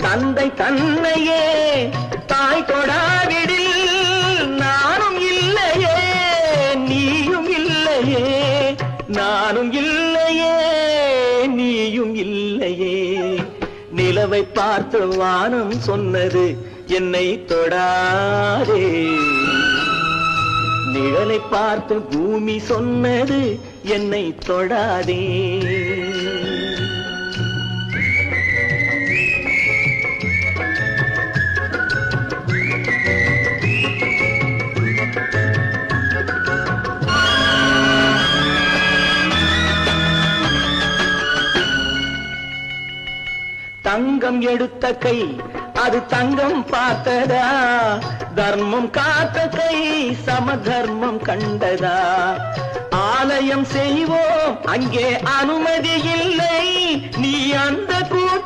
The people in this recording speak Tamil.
தந்தை தன்னையே தாய் கொடாவிடில் நானும் இல்லையே நீயும் இல்லையே நானும் இல்லையே நீயும் இல்லையே நிலவை பார்த்து வானம் சொன்னது என்னை தொடாதே நிழலை பார்த்து பூமி சொன்னது என்னை தொடாதே தங்கம் எடுத்த கை அது தங்கம் பார்த்ததா தர்மம் காத்த கை சமதர்மம் கண்டதா ஆலயம் செய்வோம் அங்கே அனுமதி இல்லை நீ அந்த கூட